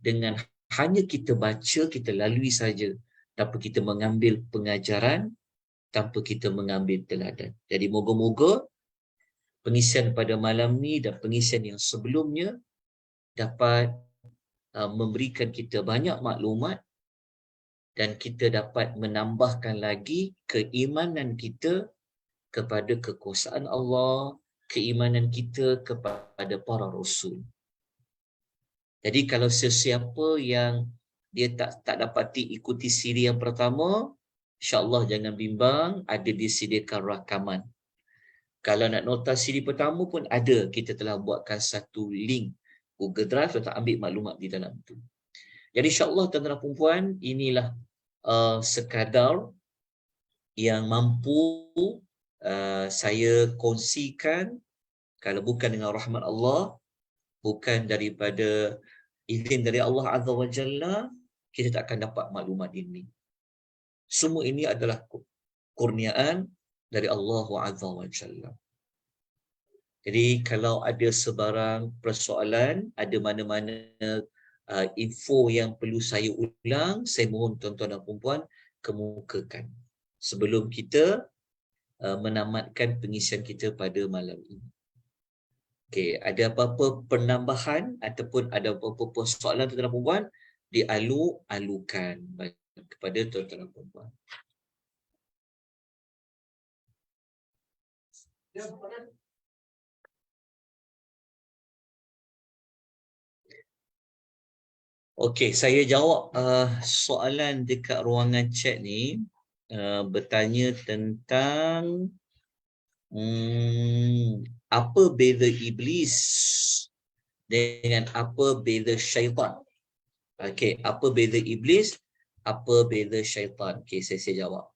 dengan hanya kita baca, kita lalui saja, tanpa kita mengambil pengajaran, tanpa kita mengambil teladan. Jadi moga-moga pengisian pada malam ni dan pengisian yang sebelumnya dapat memberikan kita banyak maklumat dan kita dapat menambahkan lagi keimanan kita kepada kekuasaan Allah, keimanan kita kepada para rasul. Jadi kalau sesiapa yang dia tak dapati ikuti siri yang pertama, insya-Allah jangan bimbang, ada disediakan rakaman. Kalau nak nota siri pertama pun ada, kita telah buatkan satu link Google Drive, kita ambil maklumat di dalam tu. Jadi insya-Allah tuan-tuan dan puan, inilah sekadar yang mampu saya kongsikan. Kalau bukan dengan rahmat Allah, bukan daripada izin dari Allah Azza wa Jalla, kita tak akan dapat maklumat ini. Semua ini adalah kurniaan dari Allah Azza wa Jalla. Jadi kalau ada sebarang persoalan, ada mana-mana info yang perlu saya ulang, saya mohon tuan-tuan dan puan-puan kemukakan sebelum kita menamatkan pengisian kita pada malam ini. Okey, ada apa-apa penambahan ataupun ada apa-apa soalan tuan-tuan dan puan-puan, dialu-alukan kepada tuan-tuan dan puan-puan. Okey, saya jawab soalan dekat ruangan chat ni, bertanya tentang apa beza iblis dengan apa beza syaitan. Okey, apa beza iblis, apa beza syaitan. Okey, saya jawab.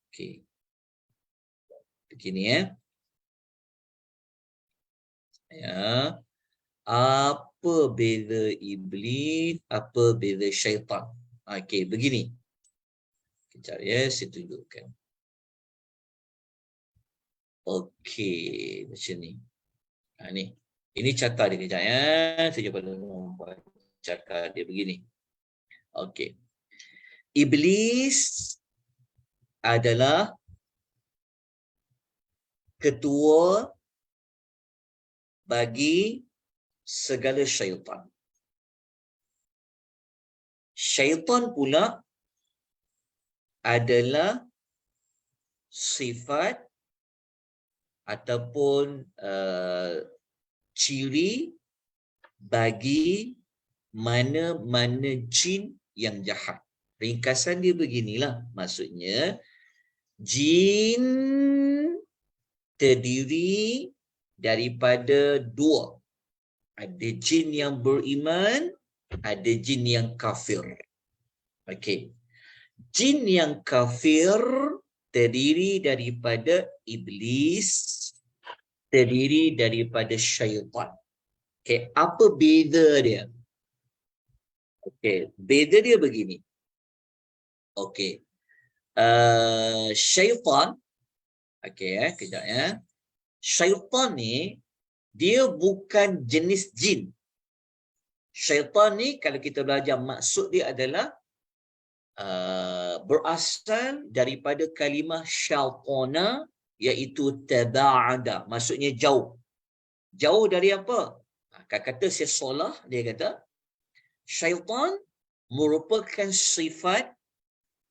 Okey. Begini ya. Apa beza iblis, apa beza syaitan. Okey, begini. Kejap ya, saya tunjukkan. Okey, macam ni. Ni. Ini carta dia kejap ya. Saya cuba buat carta dia begini. Okey. Iblis adalah ketua bagi segala syaitan. Syaitan pula adalah sifat ataupun ciri bagi mana-mana jin yang jahat. Ringkasan dia beginilah, maksudnya Jin terdiri daripada dua. Ada jin yang beriman, ada jin yang kafir. Okey. Jin yang kafir terdiri daripada iblis, terdiri daripada syaitan. Okey, apa beza dia? Okey, beza dia begini. Okey. Syaitan, okey kejap ya. Syaitan ni dia bukan jenis jin. Syaitan ni kalau kita belajar maksud dia adalah berasal daripada kalimah syaitana iaitu taba'ada, maksudnya jauh. Jauh dari apa? Kata Syekh Salah, dia kata syaitan merupakan sifat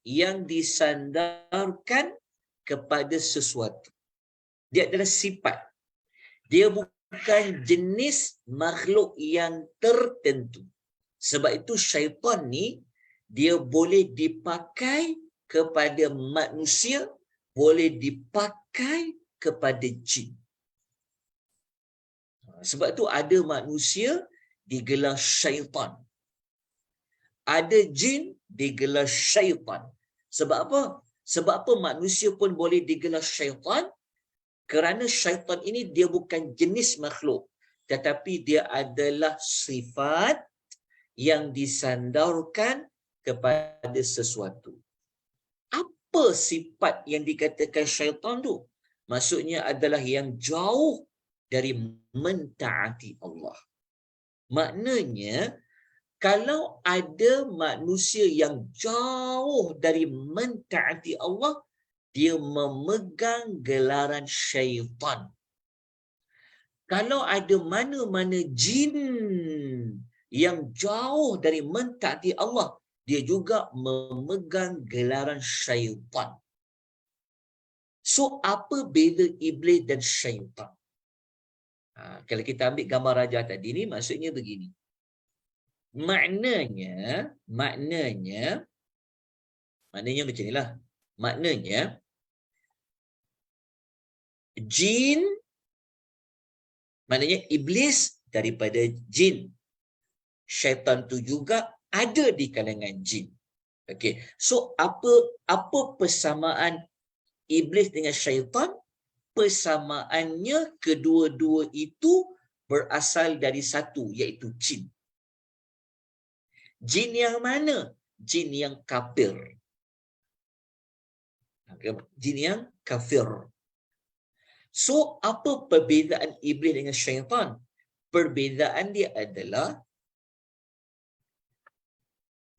yang disandarkan kepada sesuatu. Dia adalah sifat. Dia bukan jenis makhluk yang tertentu. Sebab itu syaitan ni dia boleh dipakai kepada manusia, boleh dipakai kepada jin. Sebab tu ada manusia digelar syaitan. Ada jin digelar syaitan. Sebab apa? Sebab apa manusia pun boleh digelar syaitan? Kerana syaitan ini dia bukan jenis makhluk, tetapi dia adalah sifat yang disandarkan kepada sesuatu. Apa sifat yang dikatakan syaitan tu? Maksudnya adalah yang jauh dari mentaati Allah. Maknanya, kalau ada manusia yang jauh dari mentaati Allah, dia memegang gelaran syaitan. Kalau ada mana-mana jin yang jauh dari mentaati Allah, dia juga memegang gelaran syaitan. So, apa beza iblis dan syaitan? Kalau kita ambil gambar raja tadi ni, maksudnya begini. Maknanya macam inilah. Maknanya, jin, maknanya iblis daripada jin. Syaitan tu juga ada di kalangan jin. Okey. So apa persamaan iblis dengan syaitan? Persamaannya kedua-dua itu berasal dari satu, iaitu jin. Jin yang mana? Jin yang kafir. Jin yang kafir. So, apa perbezaan iblis dengan syaitan? Perbezaan dia adalah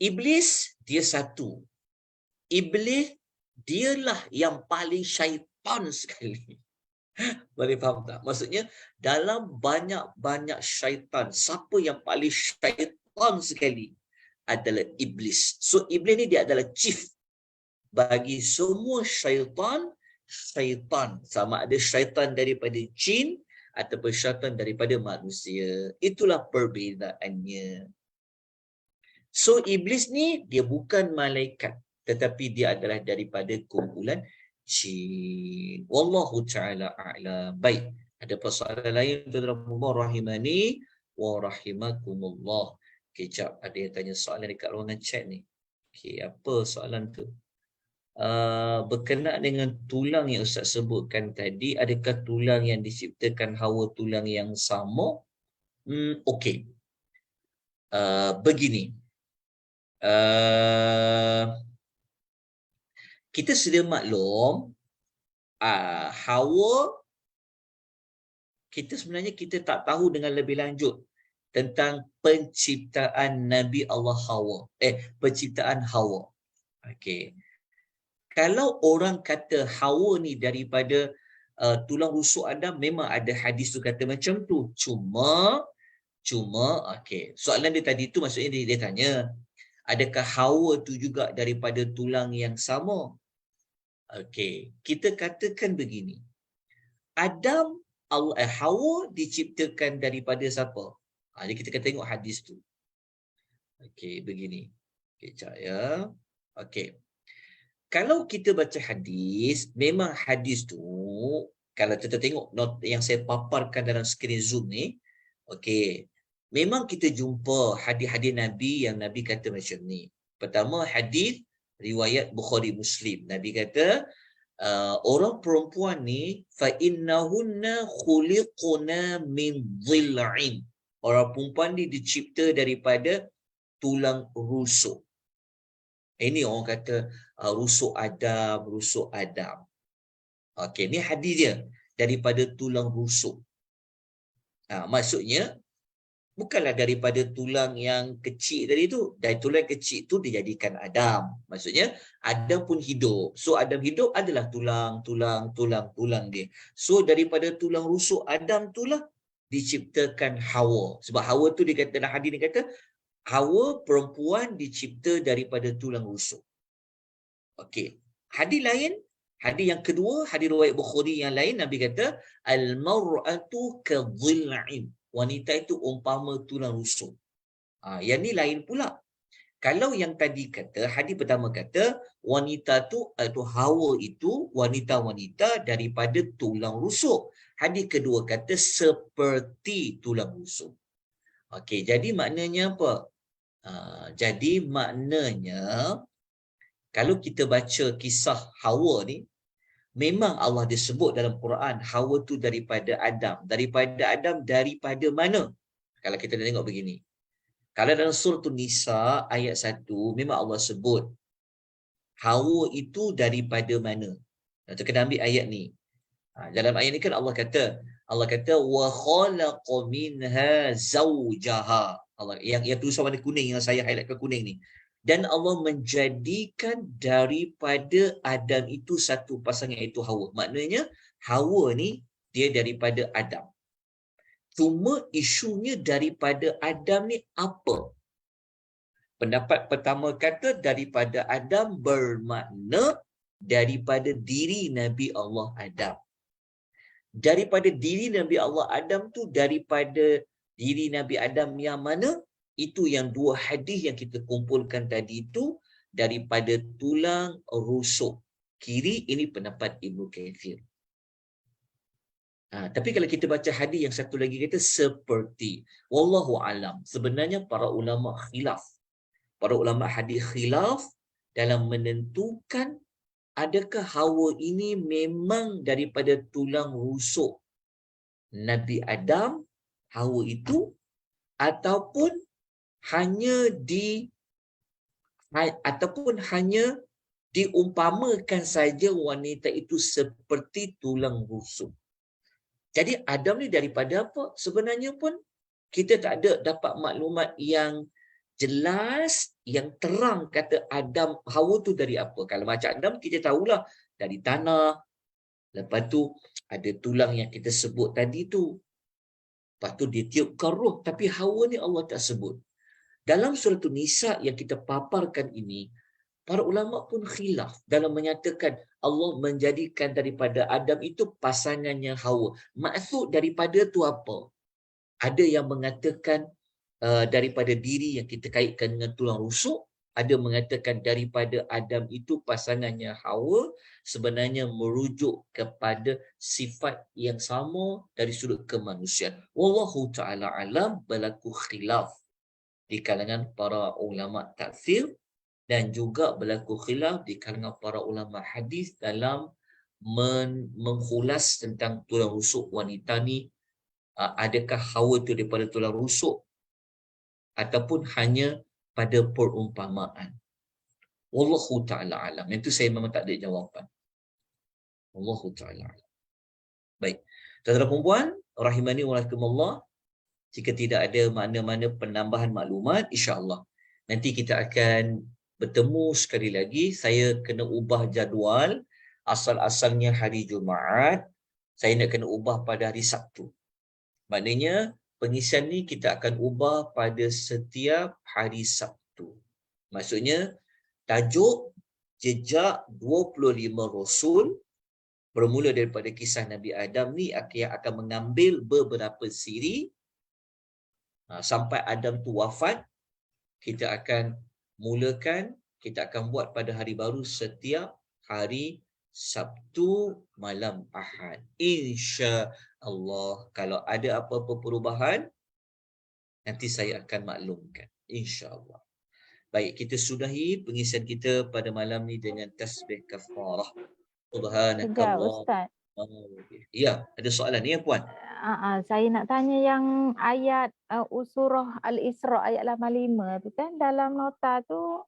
iblis dia satu. Iblis dialah yang paling syaitan sekali. Boleh faham tak? Maksudnya dalam banyak-banyak syaitan, siapa yang paling syaitan sekali adalah iblis. So iblis ni dia adalah chief bagi semua syaitan. Sama ada syaitan daripada jin ataupun syaitan daripada manusia. Itulah perbezaannya. So iblis ni dia bukan malaikat, tetapi dia adalah daripada kumpulan jin. Wallahu ta'ala a'lam. Baik. Ada persoalan lain tuan-tuan rahimani wa rahimakumullah. Kejap, ada yang tanya soalan dekat ruangan chat ni. Okey, apa soalan tu? Berkenaan dengan tulang yang Ustaz sebutkan tadi, adakah tulang yang diciptakan Hawa tulang yang sama? Okey. Begini. Kita sedia maklum, Hawa, kita sebenarnya kita tak tahu dengan lebih lanjut tentang penciptaan Nabi Allah Hawa. Penciptaan Hawa. Okey. Kalau orang kata Hawa ni daripada tulang rusuk Adam, memang ada hadis tu kata macam tu. Cuma okey. Soalan dia tadi tu maksudnya dia tanya, adakah Hawa tu juga daripada tulang yang sama? Okey, kita katakan begini. Hawa diciptakan daripada siapa? Jadi kita akan tengok hadis tu. Okey, begini. Okey, sekejap ya. Okey. Kalau kita baca hadis, memang hadis tu, kalau kita tengok not yang saya paparkan dalam skrin Zoom ni, okey, memang kita jumpa hadis-hadis Nabi yang Nabi kata macam ni. Pertama, hadis riwayat Bukhari Muslim. Nabi kata, orang perempuan ni, fa innahunna khuliquna min dhil'in. Orang perempuan ni dicipta daripada tulang rusuk. Ini orang kata rusuk Adam. Okey, ni hadis dia daripada tulang rusuk. Maksudnya bukanlah daripada tulang yang kecil tadi tu. Dari tulang kecil tu dijadikan Adam. Maksudnya Adam pun hidup. So Adam hidup adalah tulang dia. So daripada tulang rusuk Adam itulah diciptakan Hawa. Sebab Hawa tu dia kata dalam hadis ni kata Hawa perempuan dicipta daripada tulang rusuk. Okey. Hadis lain, hadis yang kedua, hadis riwayat Bukhari yang lain, Nabi kata al-mar'atu kadhil'in. Wanita itu umpama tulang rusuk. Yang ni lain pula. Kalau yang tadi kata, hadis pertama kata wanita tu atau Hawa itu wanita-wanita daripada tulang rusuk. Hadis kedua kata seperti tulang rusuk. Okey, jadi maknanya apa? Jadi maknanya kalau kita baca kisah Hawa ni, memang Allah disebut dalam Quran Hawa tu daripada Adam. Daripada Adam daripada mana? Kalau kita tengok begini. Kalau dalam surah Nisa ayat 1, memang Allah sebut Hawa itu daripada mana? Kita kena ambil ayat ni. Dalam ayat ni kan Allah kata wa khalaqa minha zawjaha. Allah yang tulisan warna kuning yang saya highlight ke kuning ni. Dan Allah menjadikan daripada Adam itu satu pasangan, iaitu Hawa. Maknanya Hawa ni dia daripada Adam. Cuma isunya daripada Adam ni apa? Pendapat pertama kata daripada Adam bermakna daripada diri Nabi Allah Adam. Daripada diri Nabi Allah Adam tu daripada diri Nabi Adam yang mana? Itu yang dua hadis yang kita kumpulkan tadi itu daripada tulang rusuk kiri. Ini pendapat Ibnu Katsir. Tapi kalau kita baca hadis yang satu lagi kata seperti. Wallahu alam. Sebenarnya para ulama khilaf. Para ulama hadis khilaf dalam menentukan adakah Hawa ini memang daripada tulang rusuk Nabi Adam, Hawa itu, ataupun hanya diumpamakan saja wanita itu seperti tulang rusuk. Jadi Adam ni daripada apa? Sebenarnya pun kita tak ada dapat maklumat yang jelas, yang terang kata Adam, Hawa tu dari apa. Kalau macam Adam kita tahulah dari tanah. Lepas tu ada tulang yang kita sebut tadi tu. Lepas tu dia tiupkan roh. Tapi Hawa ni Allah tak sebut. Dalam surah Nisa yang kita paparkan ini, para ulama pun khilaf dalam menyatakan Allah menjadikan daripada Adam itu pasangannya Hawa. Maksud daripada tu apa? Ada yang mengatakan daripada diri yang kita kaitkan dengan tulang rusuk. Ada mengatakan daripada Adam itu pasangannya Hawa, sebenarnya merujuk kepada sifat yang sama dari sudut kemanusiaan. Wallahu ta'ala alam, berlaku khilaf di kalangan para ulama tafsir dan juga berlaku khilaf di kalangan para ulama hadis dalam mengkhulas tentang tulang rusuk wanita ni. Adakah Hawa itu daripada tulang rusuk ataupun hanya pada perumpamaan. Wallahu ta'ala alam. Itu saya memang tak ada jawapan. Wallahu ta'ala alam. Baik. Tuan-tuan dan puan, rahimani wa rahimakumullah, jika tidak ada mana-mana penambahan maklumat, insya-Allah nanti kita akan bertemu sekali lagi. Saya kena ubah jadual. Asal-asalnya hari Jumaat, saya nak kena ubah pada hari Sabtu. Maknanya pengisian ni kita akan ubah pada setiap hari Sabtu. Maksudnya tajuk jejak 25 Rasul bermula daripada kisah Nabi Adam ni akan mengambil beberapa siri sampai Adam tu wafat. Kita akan mulakan, kita akan buat pada hari baru setiap hari Sabtu malam Ahad. Insya-Allah. Kalau ada apa-apa perubahan, nanti saya akan maklumkan. Insya-Allah. Baik, kita sudahi pengisian kita pada malam ni dengan tasbih kafarah. Juga Subhanakallah. Ustaz. Ya, ada soalan ni ya puan? Saya nak tanya yang ayat surah Al-Isra ayat 85 tu kan, dalam nota tu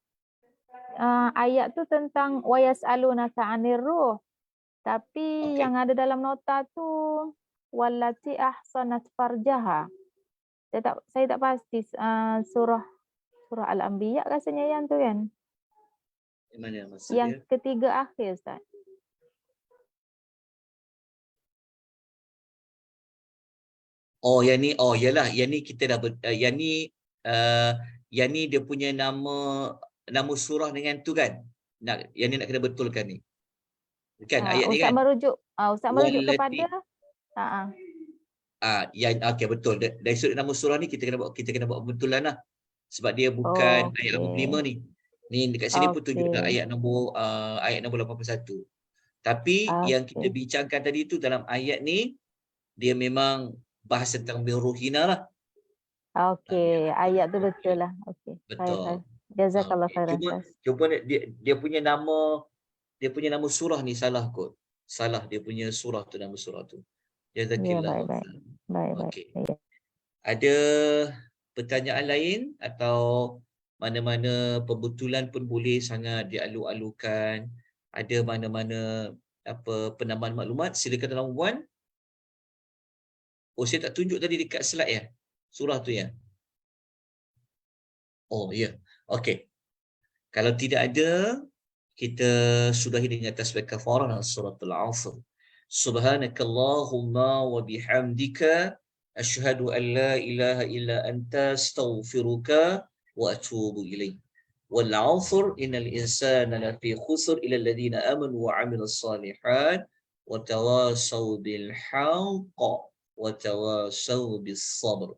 ayat tu tentang wa yas'alunaka 'anir ruh. Tapi Okey. yang ada dalam nota tu wallati ahsanat farjaha. Saya tak pasti surah Al-Anbiya rasanya yang tu kan. Di mana maksud Yang dia? ketiga akhir Ustaz. Oh, yang ni, oh yalah, yang ni kita dah yang ni dia punya nama surah dengan tu kan. Yang ni nak kena betulkan ni. Kan ayat ni Ustaz kan? merujuk Wallati kepada yang okey betul. Dari sudut nama surah ni kita kena buat pembetulan lah. Sebab dia bukan ayat 85 ni. Ni dekat sini pun tunjuk dah ayat nombor 81. Tapi yang kita bincangkan tadi tu dalam ayat ni dia memang bahas tentang biruhina lah. Okey, ayat tu betul lah. Okey. Betul. Jazakallah Okay. khairan. Cuma dia punya nama surah ni salah kot. Salah dia punya surah tu, nama surah tu. Jazakillah. Baik. Okey. Ya. Ada pertanyaan lain atau mana-mana pembetulan pun boleh sangat dialu-alukan. Ada mana-mana penambahan maklumat, silakan dalam Puan. Oh, saya tak tunjuk tadi dekat slide ya. Surah tu ya. Oh, ya. Okey. Kalau tidak ada, kita sudahi dengan tasbih kafarah dalam suratul Asr. Subhanakallahumma wa bihamdika asyhadu an la ilaha illa anta astaghfiruka wa atubu ilaik. Wal 'asr innal insana lafi khusr illa alladhina amanu wa 'amilus shalihat wa tawasaw bil haqq wa tawasaw bis sabr.